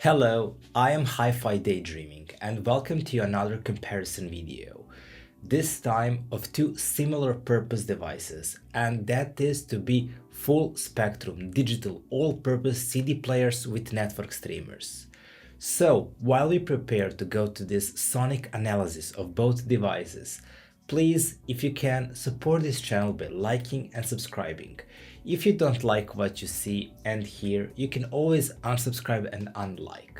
Hello, I am Hi-Fi Daydreaming and welcome to another comparison video. This time of two similar purpose devices, and that is to be full spectrum digital all-purpose CD players with network streamers. So, while we prepare to go to this sonic analysis of both devices, please, if you can, support this channel by liking and subscribing. If you don't like what you see and hear, you can always unsubscribe and unlike.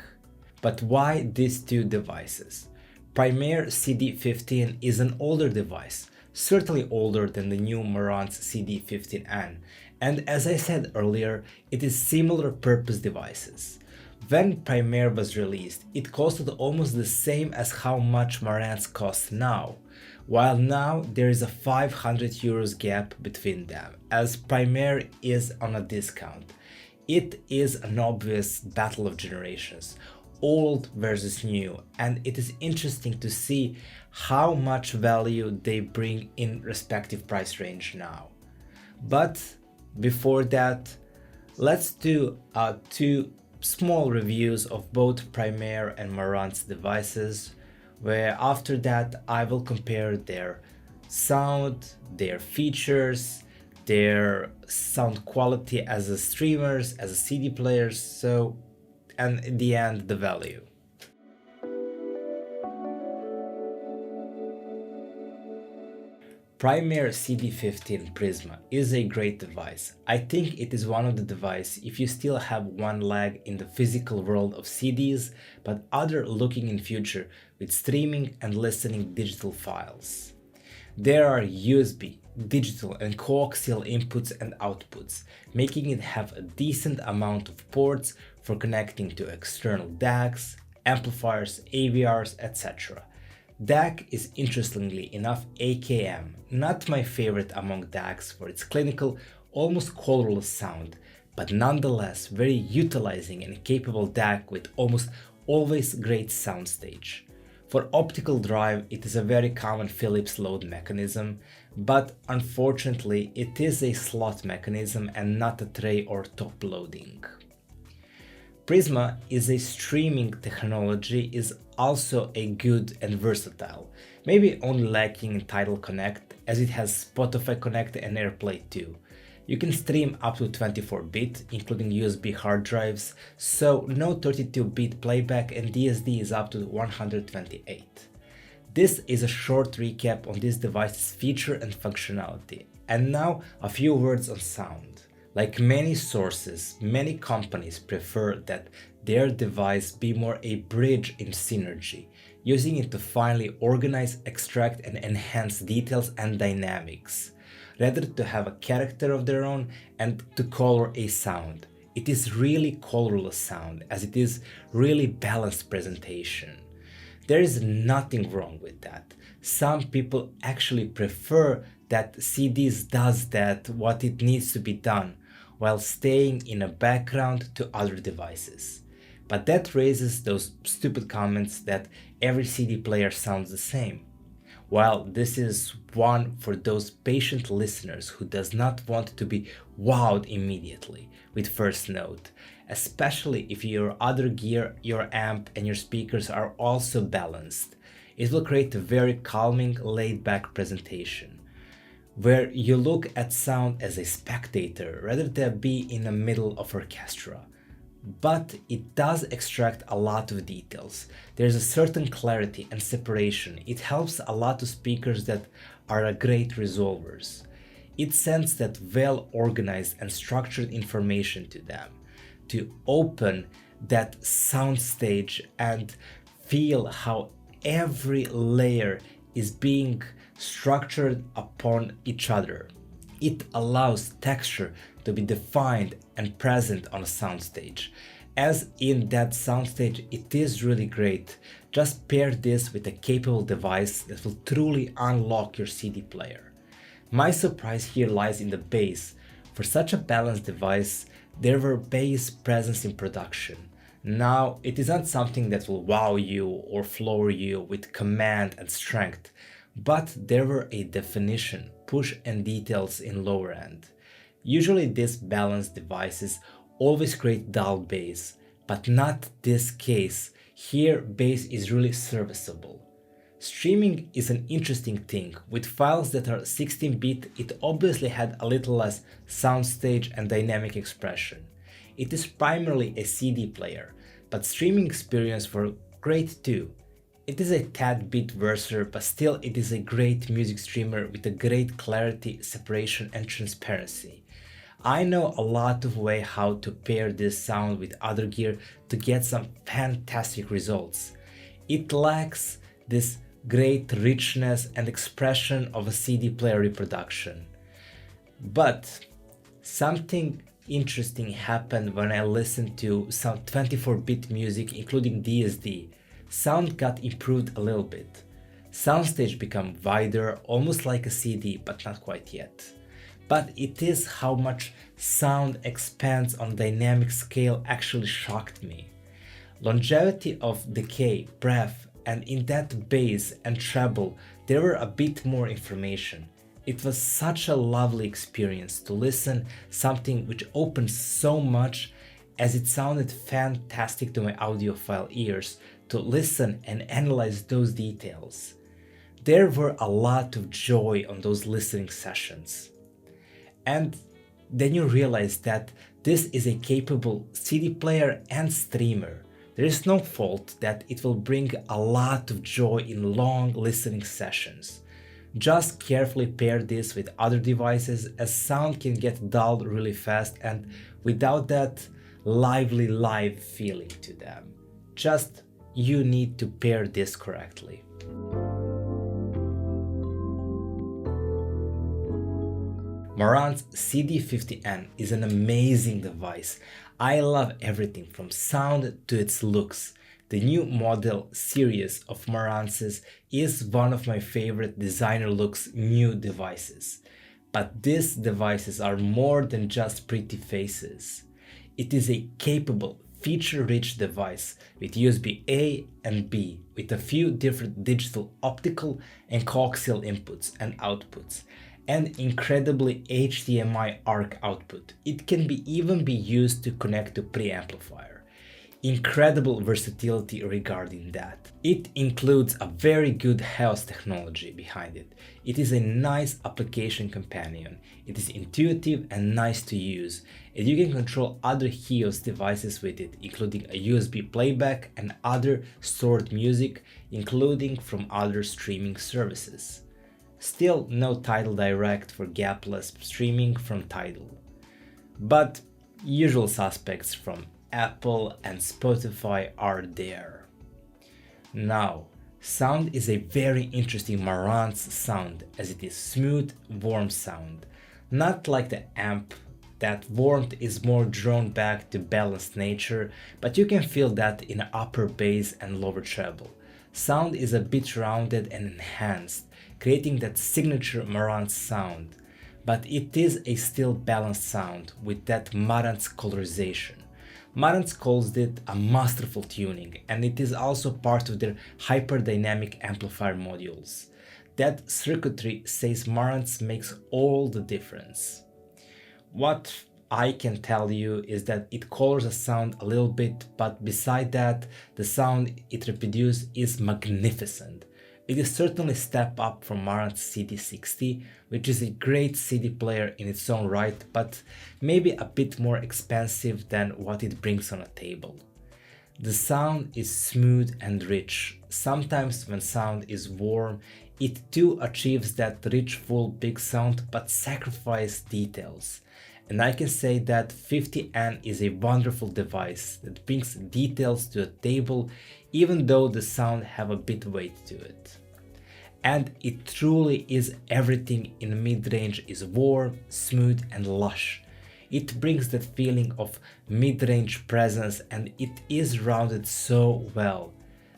But why these two devices? Primare CD15 is an older device, certainly older than the new Marantz CD50n, and as I said earlier, it is similar purpose devices. When Primare was released, it costed almost the same as how much Marantz costs now, while now there is a 500 euros gap between them, as Primare is on a discount. It is an obvious battle of generations, old versus new, and it is interesting to see how much value they bring in respective price range now. But before that, let's do two small reviews of both Primare and Marantz devices, where after that I will compare their sound, their features, their sound quality as a streamers, as a CD players, and in the end the value. Primare CD15 Prisma is a great device. I think it is one of the devices if you still have one leg in the physical world of CDs, but other looking in future with streaming and listening digital files. There are USB, digital and coaxial inputs and outputs, making it have a decent amount of ports for connecting to external DACs, amplifiers, AVRs, etc. DAC is interestingly enough AKM, not my favorite among DACs for its clinical, almost colorless sound, but nonetheless very utilizing and capable DAC with almost always great soundstage. For optical drive, it is a very common Philips load mechanism, but unfortunately it is a slot mechanism and not a tray or top loading. Prisma is a streaming technology, is also a good and versatile, maybe only lacking in Tidal Connect as it has Spotify Connect and AirPlay too. You can stream up to 24-bit, including USB hard drives, so no 32-bit playback, and DSD is up to 128. This is a short recap on this device's feature and functionality. And now a few words on sound. Like many sources, many companies prefer that their device be more a bridge in synergy, using it to finally organize, extract and enhance details and dynamics, rather to have a character of their own and to color a sound. It is really colorless sound, as it is really balanced presentation. There is nothing wrong with that. Some people actually prefer that CDs does that what it needs to be done, while staying in a background to other devices. But that raises those stupid comments that every CD player sounds the same. While this is one for those patient listeners who does not want to be wowed immediately with first note, especially if your other gear, your amp and your speakers are also balanced. It will create a very calming, laid-back presentation, where you look at sound as a spectator rather than be in the middle of orchestra. But it does extract a lot of details. There's a certain clarity and separation. It helps a lot of speakers that are great resolvers. It sends that well-organized and structured information to them, to open that soundstage and feel how every layer is being structured upon each other. It allows texture to be defined and present on a soundstage. As in that soundstage, it is really great. Just pair this with a capable device that will truly unlock your CD player. My surprise here lies in the bass. For such a balanced device, there were bass presence in production. Now, it is not something that will wow you or floor you with command and strength, but there were a definition, push and details in lower end. Usually these balanced devices always create dull bass, but not this case. Here, bass is really serviceable. Streaming is an interesting thing. With files that are 16-bit, it obviously had a little less soundstage and dynamic expression. It is primarily a CD player, but streaming experience were great too. It is a tad bit worse, but still it is a great music streamer with a great clarity, separation and transparency. I know a lot of ways how to pair this sound with other gear to get some fantastic results. It lacks this great richness and expression of a CD player reproduction. But something interesting happened when I listened to some 24-bit music including DSD. Sound got improved a little bit. Soundstage became wider, almost like a CD, but not quite yet. But it is how much sound expands on a dynamic scale actually shocked me. Longevity of decay, breath, and in that bass and treble there were a bit more information. It was such a lovely experience to listen something which opened so much, as it sounded fantastic to my audiophile ears to listen and analyze those details. There were a lot of joy on those listening sessions. And then you realize that this is a capable CD player and streamer. There is no fault that it will bring a lot of joy in long listening sessions. Just carefully pair this with other devices, as sound can get dulled really fast and without that lively live feeling to them. Just you need to pair this correctly. Marantz CD50n is an amazing device. I love everything from sound to its looks. The new model series of Marantz's is one of my favorite designer looks new devices. But these devices are more than just pretty faces. It is a capable, feature-rich device with USB-A and B, with a few different digital, optical and coaxial inputs and outputs, and incredibly HDMI ARC output. It can even be used to connect to preamplifier. Incredible versatility regarding that. It includes a very good HEOS technology behind it. It is a nice application companion. It is intuitive and nice to use, and you can control other HEOS devices with it, including a USB playback and other stored music, including from other streaming services. Still no Tidal Direct for gapless streaming from Tidal, but usual suspects from Apple and Spotify are there. Now, sound is a very interesting Marantz sound, as it is smooth, warm sound. Not like the amp, that warmth is more drawn back to balanced nature, but you can feel that in upper bass and lower treble. Sound is a bit rounded and enhanced, creating that signature Marantz sound, but it is a still balanced sound with that Marantz colorization. Marantz calls it a masterful tuning, and it is also part of their hyperdynamic amplifier modules. That circuitry says Marantz makes all the difference. What I can tell you is that it colors a sound a little bit, but beside that, the sound it reproduces is magnificent. It is certainly a step up from Marantz CD60, which is a great CD player in its own right, but maybe a bit more expensive than what it brings on a table. The sound is smooth and rich. Sometimes when sound is warm, it too achieves that rich, full, big sound, but sacrifices details. And I can say that 50N is a wonderful device that brings details to the table, even though the sound have a bit weight to it. And it truly is everything in mid-range is warm, smooth and lush. It brings that feeling of mid-range presence, and it is rounded so well.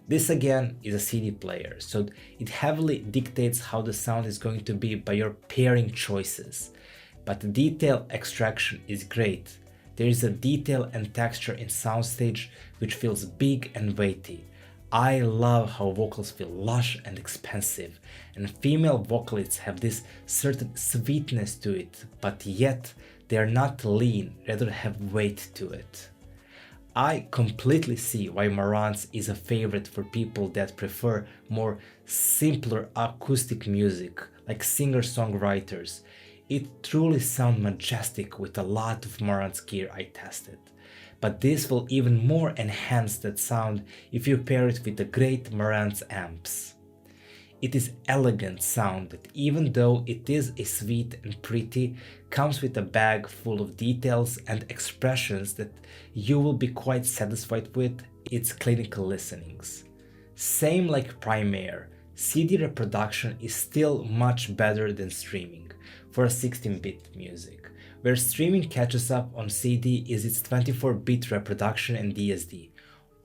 This again is a CD player, so it heavily dictates how the sound is going to be by your pairing choices. But the detail extraction is great. There is a detail and texture in soundstage which feels big and weighty. I love how vocals feel lush and expansive, and female vocalists have this certain sweetness to it, but yet they are not lean, rather have weight to it. I completely see why Marantz is a favorite for people that prefer more simpler acoustic music, like singer-songwriters. It truly sounds majestic with a lot of Marantz gear I tested. But this will even more enhance that sound if you pair it with the great Marantz amps. It is elegant sound that, even though it is a sweet and pretty, comes with a bag full of details and expressions that you will be quite satisfied with its clinical listenings. Same like Primare, CD reproduction is still much better than streaming for a 16-bit music. Where streaming catches up on CD is its 24-bit reproduction and DSD.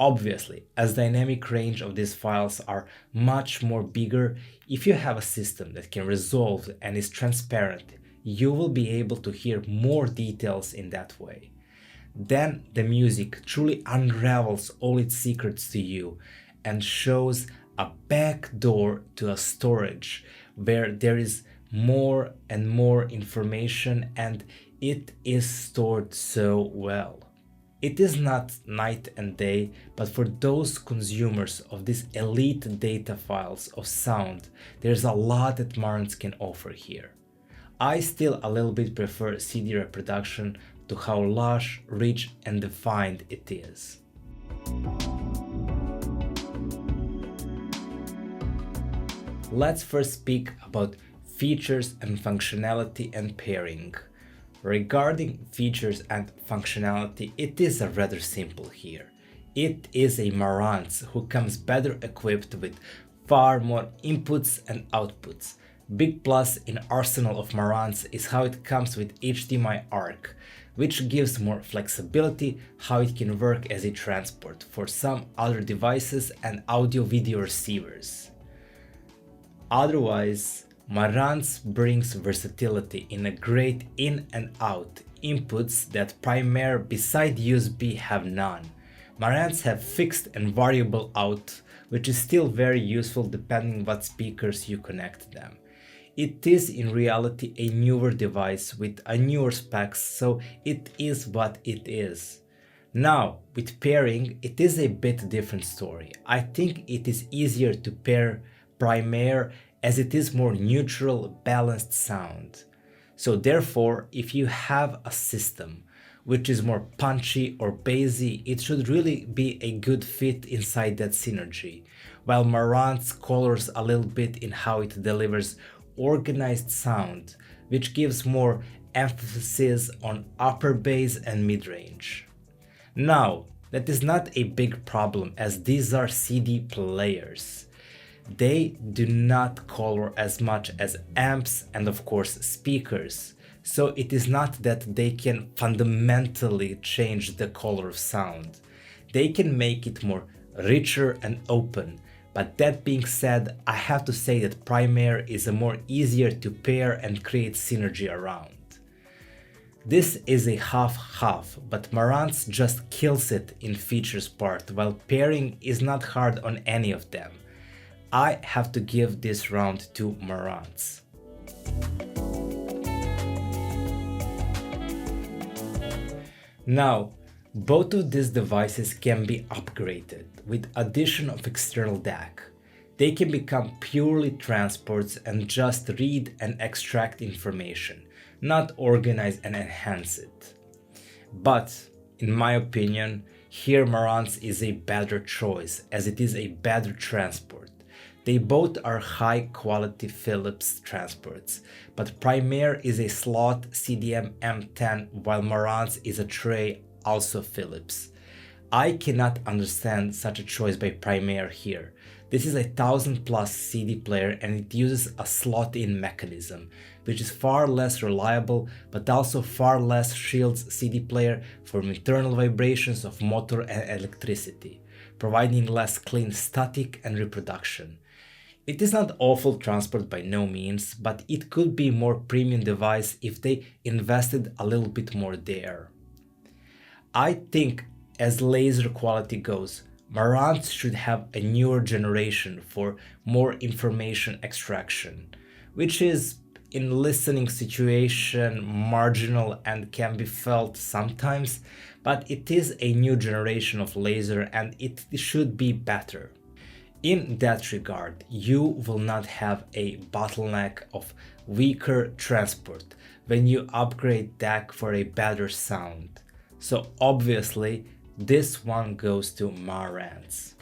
Obviously, as dynamic range of these files are much more bigger, if you have a system that can resolve and is transparent, you will be able to hear more details in that way. Then the music truly unravels all its secrets to you and shows a back door to a storage where there is more and more information, and it is stored so well. It is not night and day, but for those consumers of these elite data files of sound, there's a lot that Marantz can offer here. I still a little bit prefer CD reproduction to how lush, rich and defined it is. Let's first speak about features and functionality and pairing. Regarding features and functionality, it is rather simple here. It is a Marantz who comes better equipped with far more inputs and outputs. Big plus in arsenal of Marantz is how it comes with HDMI ARC, which gives more flexibility how it can work as a transport for some other devices and audio-video receivers. Otherwise, Marantz brings versatility in a great in and out inputs that Primare beside USB have none. Marantz have fixed and variable out, which is still very useful depending what speakers you connect them. It is in reality a newer device with a newer specs, so it is what it is. Now, with pairing, it is a bit different story. I think it is easier to pair Primare as it is more neutral, balanced sound. So therefore, if you have a system which is more punchy or bassy, it should really be a good fit inside that synergy, while Marantz colors a little bit in how it delivers organized sound, which gives more emphasis on upper bass and mid-range. Now, that is not a big problem as these are CD players. They do not color as much as amps and of course speakers, so it is not that they can fundamentally change the color of sound. They can make it more richer and open, but that being said, I have to say that Primare is a more easier to pair and create synergy around. This is a half-half, but Marantz just kills it in features part, while pairing is not hard on any of them. I have to give this round to Marantz. Now, both of these devices can be upgraded with addition of external DAC. They can become purely transports and just read and extract information, not organize and enhance it. But, in my opinion, here Marantz is a better choice as it is a better transport. They both are high-quality Philips transports, but Primare is a slot CDM M10 while Marantz is a tray, also Philips. I cannot understand such a choice by Primare here. This is a 1000+ CD player and it uses a slot-in mechanism, which is far less reliable but also far less shields CD player from internal vibrations of motor and electricity, providing less clean static and reproduction. It is not awful transport by no means, but it could be more premium device if they invested a little bit more there. I think as laser quality goes, Marantz should have a newer generation for more information extraction, which is in listening situation marginal and can be felt sometimes, but it is a new generation of laser and it should be better. In that regard, you will not have a bottleneck of weaker transport when you upgrade DAC for a better sound. So obviously, this one goes to Marantz.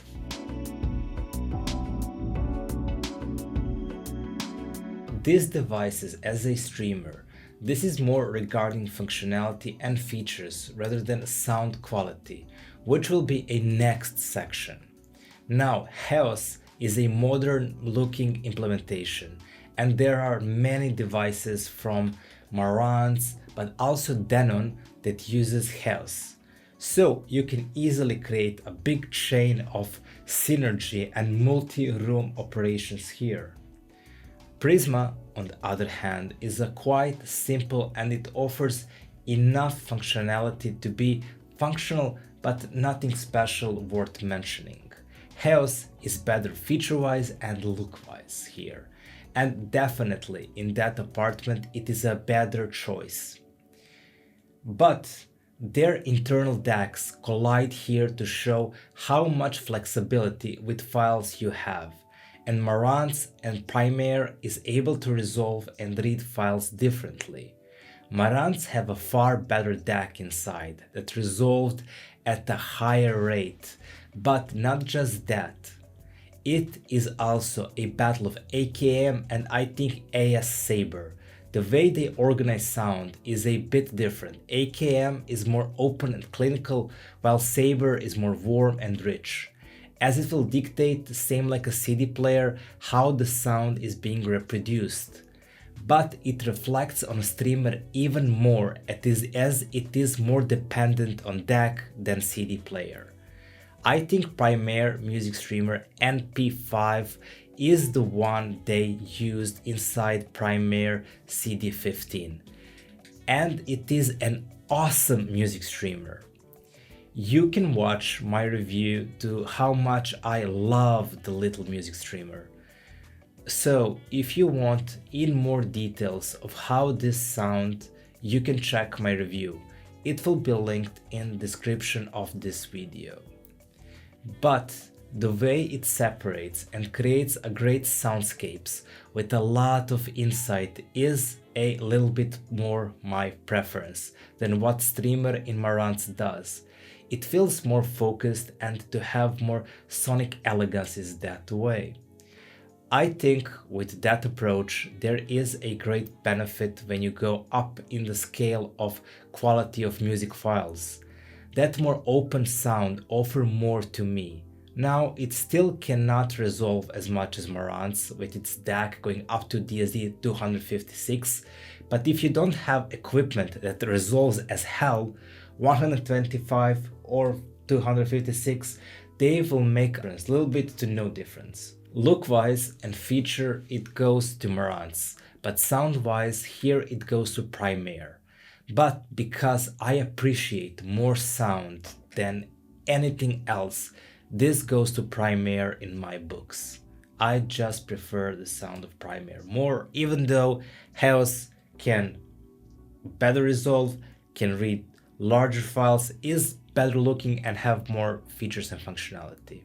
These devices as a streamer, this is more regarding functionality and features rather than sound quality, which will be a next section. Now, HEOS is a modern looking implementation, and there are many devices from Marantz, but also Denon that uses HEOS. So you can easily create a big chain of synergy and multi-room operations here. Prisma, on the other hand, is a quite simple and it offers enough functionality to be functional but nothing special worth mentioning. HEOS is better feature-wise and look-wise here, and definitely in that apartment it is a better choice. But their internal DACs collide here to show how much flexibility with files you have, and Marantz and Primare is able to resolve and read files differently. Marantz have a far better DAC inside that resolved at a higher rate, but not just that. It is also a battle of AKM and I think AS Saber. The way they organize sound is a bit different. AKM is more open and clinical, while Saber is more warm and rich, as it will dictate, same like a CD player, how the sound is being reproduced. But it reflects on a streamer even more as it is more dependent on DAC than CD player. I think Primare music streamer NP5 is the one they used inside Primare CD15, and it is an awesome music streamer. You can watch my review to how much I love the little music streamer. So if you want in more details of how this sounds, you can check my review. It will be linked in the description of this video. But the way it separates and creates a great soundscapes with a lot of insight is a little bit more my preference than what streamer in Marantz does. It feels more focused and to have more sonic elegance is that way. I think with that approach there is a great benefit when you go up in the scale of quality of music files. That more open sound offer more to me. Now it still cannot resolve as much as Marantz with its DAC going up to DSD 256, but if you don't have equipment that resolves as hell, 125 or 256, they will make a little bit to no difference. Look-wise and feature it goes to Marantz, but sound-wise here it goes to Primare. But because I appreciate more sound than anything else, this goes to Primare in my books. I just prefer the sound of Primare more, even though HEOS can better resolve, can read larger files, is better looking and have more features and functionality.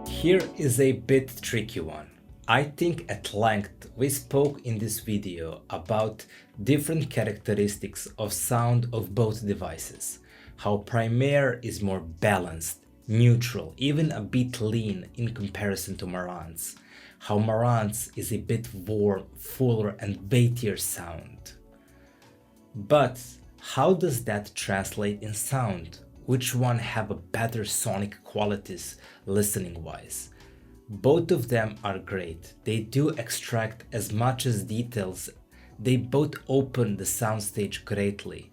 Here is a bit tricky one. I think at length we spoke in this video about different characteristics of sound of both devices, how Primare is more balanced, neutral, even a bit lean in comparison to Marantz, how Marantz is a bit warm, fuller and baitier sound. But how does that translate in sound? Which one have a better sonic qualities listening wise? Both of them are great. They do extract as much as details. They both open the soundstage greatly.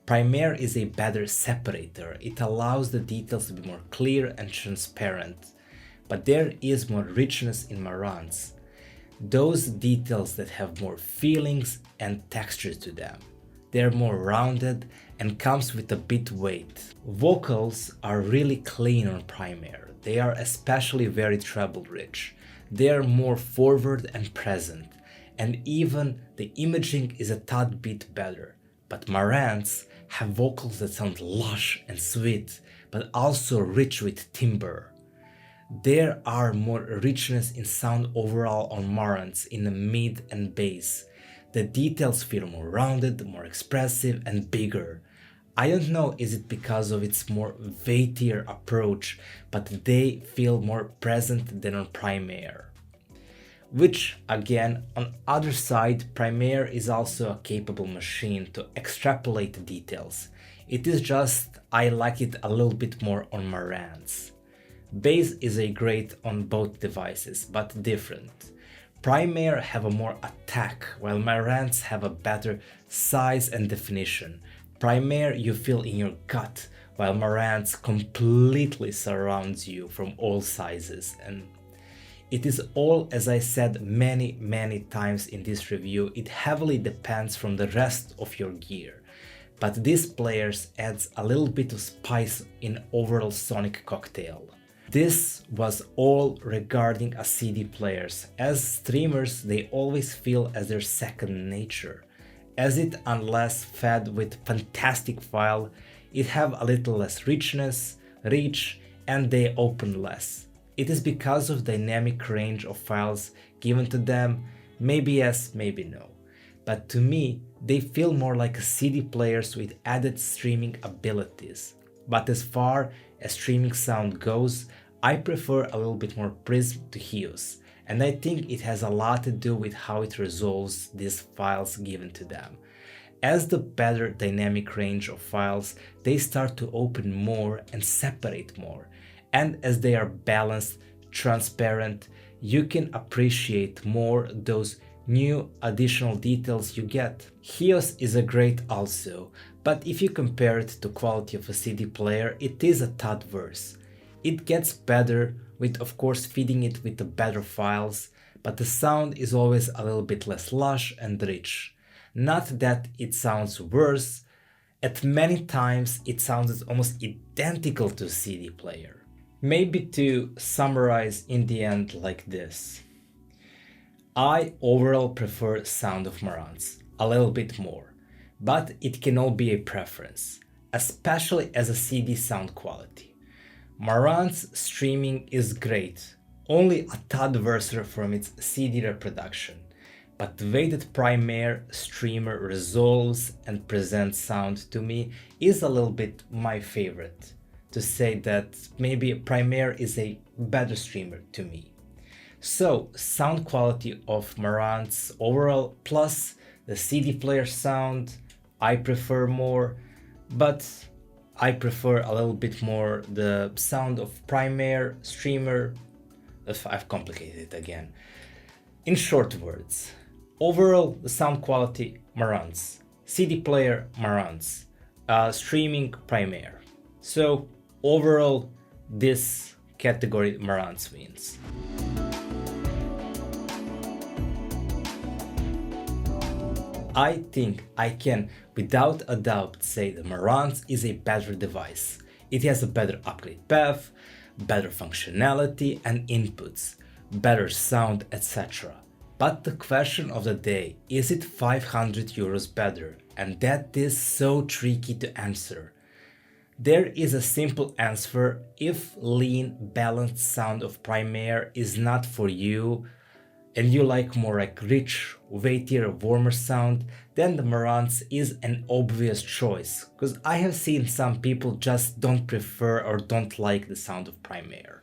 Primare is a better separator. It allows the details to be more clear and transparent. But there is more richness in Marantz. Those details that have more feelings and texture to them. They're more rounded and comes with a bit weight. Vocals are really clean on Primare. They are especially very treble rich. They are more forward and present, and even the imaging is a tad bit better. But Marantz have vocals that sound lush and sweet, but also rich with timbre. There are more richness in sound overall on Marantz in the mid and bass. The details feel more rounded, more expressive and bigger. I don't know, is it because of its more weightier approach, but they feel more present than on Primare. Which again, on other side, Primare is also a capable machine to extrapolate details. It is just I like it a little bit more on Marantz. Bass is a great on both devices, but different. Primare have a more attack, while Marantz have a better size and definition. Primare you feel in your gut, while Marantz completely surrounds you from all sizes. And it is all, as I said many times in this review, it heavily depends from the rest of your gear. But these players adds a little bit of spice in overall sonic cocktail. This was all regarding a CD players. As streamers, they always feel as their second nature. As it unless fed with fantastic file, it have a little less richness, reach, and they open less. It is because of dynamic range of files given to them, maybe yes, maybe no. But to me, they feel more like CD players with added streaming abilities. But as far as streaming sound goes, I prefer a little bit more Prism to HEOS, and I think it has a lot to do with how it resolves these files given to them. As the better dynamic range of files, they start to open more and separate more, and as they are balanced, transparent, you can appreciate more those new additional details you get. HEOS is a great also, but if you compare it to quality of a CD player, it is a tad worse. It gets better with of course feeding it with the better files, but the sound is always a little bit less lush and rich. Not that it sounds worse, at many times it sounds almost identical to a CD player. Maybe to summarize in the end like this. I overall prefer sound of Marantz a little bit more, but it can all be a preference, especially as a CD sound quality. Marantz streaming is great, only a tad worse from its CD reproduction, but the way that Primare streamer resolves and presents sound to me is a little bit my favorite, to say that maybe Primare is a better streamer to me. So, sound quality of Marantz overall plus the CD player sound, I prefer more, but I prefer a little bit more the sound of Primare streamer. If I've complicated it again. In short words, overall the sound quality Marantz, CD player Marantz, streaming Primare. So overall this category Marantz wins. I think I can without a doubt say that Marantz is a better device. It has a better upgrade path, better functionality and inputs, better sound, etc. But the question of the day, is it 500 euros better? And that is so tricky to answer. There is a simple answer: if lean, balanced sound of Primare is not for you, and you like more like rich, weightier, warmer sound, then the Marantz is an obvious choice, because I have seen some people just don't prefer or don't like the sound of Primare.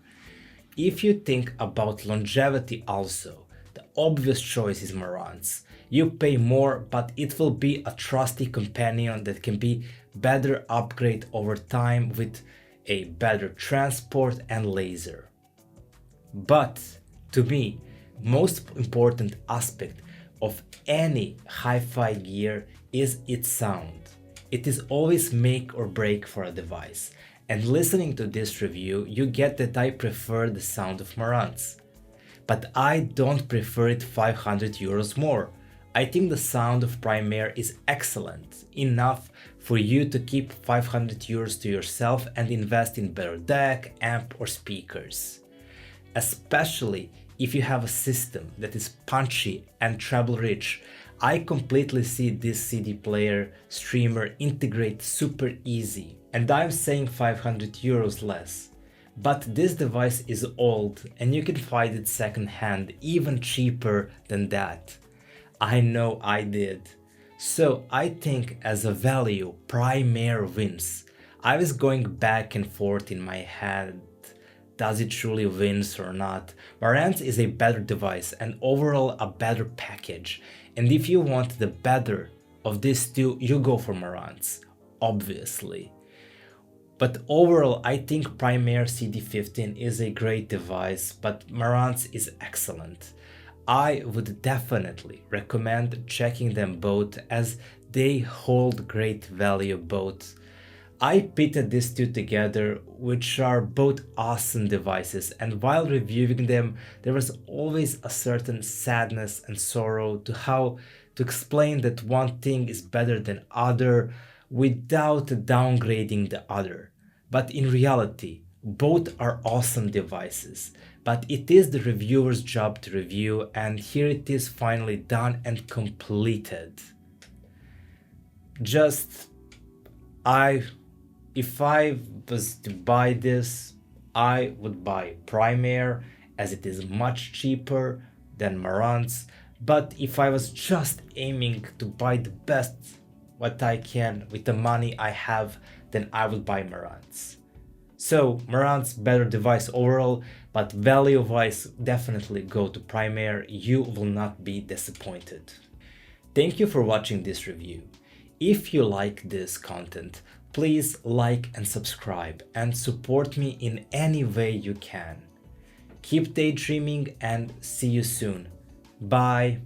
If you think about longevity also, the obvious choice is Marantz. You pay more, but it will be a trusty companion that can be better upgrade over time with a better transport and laser. But to me, most important aspect of any hi-fi gear is its sound. It is always make or break for a device, and listening to this review you get that I prefer the sound of Marantz. But I don't prefer it 500 euros more. I think the sound of Primare is excellent, enough for you to keep 500 euros to yourself and invest in better DAC, amp or speakers. Especially if you have a system that is punchy and treble rich, I completely see this CD player streamer integrate super easy. And I'm saying 500 euros less. But this device is old and you can find it secondhand even cheaper than that. I know I did. So I think as a value, Primare wins. I was going back and forth in my head. Does it truly wins or not? Marantz is a better device and overall a better package. And if you want the better of these two, you go for Marantz, obviously. But overall, I think Primare CD15 is a great device, but Marantz is excellent. I would definitely recommend checking them both as they hold great value both. I pitted these two together, which are both awesome devices, and while reviewing them, there was always a certain sadness and sorrow to how to explain that one thing is better than other without downgrading the other. But in reality, both are awesome devices, but it is the reviewer's job to review, and here it is finally done and completed. If I was to buy this, I would buy Primare as it is much cheaper than Marantz, but if I was just aiming to buy the best what I can with the money I have, then I would buy Marantz. So Marantz better device overall, but value-wise definitely go to Primare, you will not be disappointed. Thank you for watching this review. If you like this content, please like and subscribe and support me in any way you can. Keep daydreaming and see you soon. Bye.